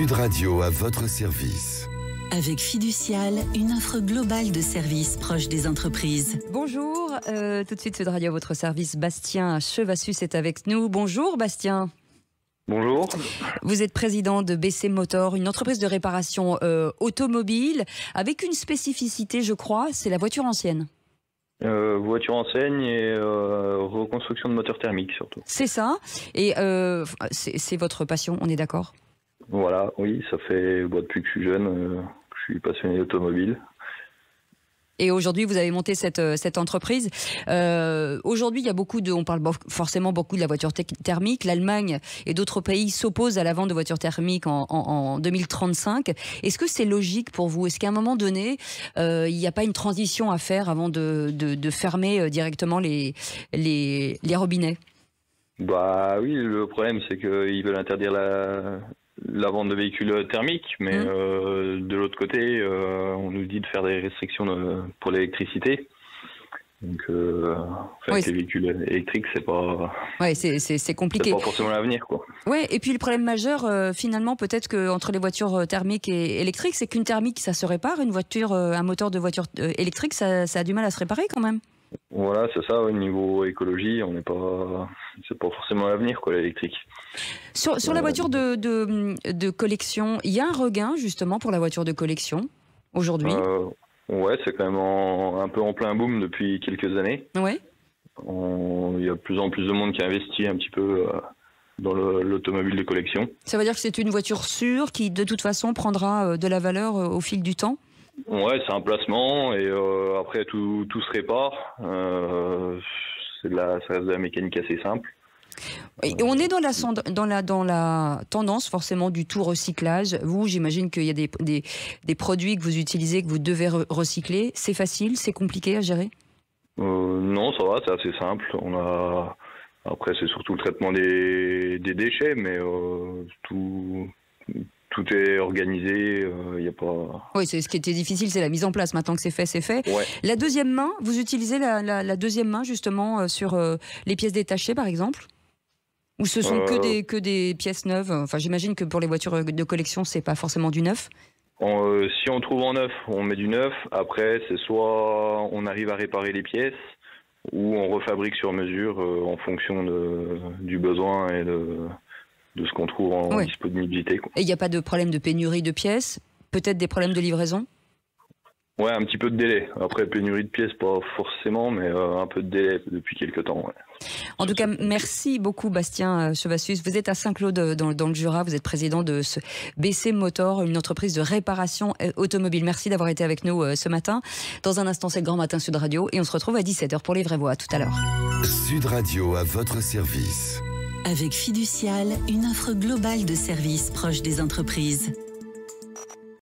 Sud Radio à votre service. Avec Fiducial, une offre globale de services proche des entreprises. Bonjour, tout de suite Sud Radio à votre service. Bastien Chevassus est avec nous. Bonjour Bastien. Bonjour. Vous êtes président de BC Motor, une entreprise de réparation automobile, avec une spécificité, je crois, c'est la voiture ancienne. Voiture enseigne et reconstruction de moteurs thermiques surtout. C'est ça, et c'est votre passion, on est d'accord ? Voilà, oui, ça fait depuis que je suis jeune, que je suis passionné d'automobile. Et aujourd'hui, vous avez monté cette entreprise. Aujourd'hui, il y a on parle forcément beaucoup de la voiture thermique. L'Allemagne et d'autres pays s'opposent à la vente de voitures thermiques en 2035. Est-ce que c'est logique pour vous ? Est-ce qu'à un moment donné, il n'y a pas une transition à faire avant de fermer directement les robinets ? Bah oui, le problème c'est qu'ils veulent interdire la vente de véhicules thermiques, mais de l'autre côté, on nous dit de faire des restrictions pour l'électricité. Donc, les véhicules électriques, c'est pas. Ouais, c'est compliqué. C'est pas forcément l'avenir, quoi. Ouais, et puis le problème majeur, finalement, peut-être qu'entre les voitures thermiques et électriques, c'est qu'une thermique, ça se répare. Un moteur de voiture électrique, ça a du mal à se réparer quand même. Voilà, c'est ça. Au niveau écologie, c'est pas forcément l'avenir, quoi, l'électrique. Sur la voiture de collection, il y a un regain justement pour la voiture de collection aujourd'hui. Ouais, c'est quand même un peu en plein boom depuis quelques années. Ouais. Il y a de plus en plus de monde qui investit un petit peu dans l'automobile de collection. Ça veut dire que c'est une voiture sûre qui, de toute façon, prendra de la valeur au fil du temps ? Ouais, c'est un placement et après tout se répare. Ça reste de la mécanique assez simple. Et on est dans la tendance forcément du tout recyclage. Vous, j'imagine qu'il y a des produits que vous utilisez, que vous devez recycler. C'est facile, c'est compliqué à gérer ? Non, ça va, c'est assez simple. Après, c'est surtout le traitement des déchets, mais tout est organisé, il n'y a pas... Oui, ce qui était difficile, c'est la mise en place. Maintenant que c'est fait. Ouais. La deuxième main, vous utilisez la deuxième main justement sur les pièces détachées, par exemple ? Ou ce sont que des pièces neuves ? Enfin, j'imagine que pour les voitures de collection, c'est pas forcément du neuf. Si on trouve en neuf, on met du neuf. Après, c'est soit on arrive à réparer les pièces, ou on refabrique sur mesure en fonction du besoin et de ce qu'on trouve en disponibilité, quoi. Et il n'y a pas de problème de pénurie de pièces ? Peut-être des problèmes de livraison ? Ouais, un petit peu de délai. Après, pénurie de pièces, pas forcément, mais un peu de délai depuis quelques temps. Ouais. En tout cas, merci beaucoup Bastien Chevassus. Vous êtes à Saint-Claude dans le Jura, vous êtes président de ce BC Motor, une entreprise de réparation automobile. Merci d'avoir été avec nous ce matin. Dans un instant, c'est le Grand Matin Sud Radio et on se retrouve à 17h pour les vraies voix. À tout à l'heure. Sud Radio à votre service. Avec Fiducial, une offre globale de services proche des entreprises.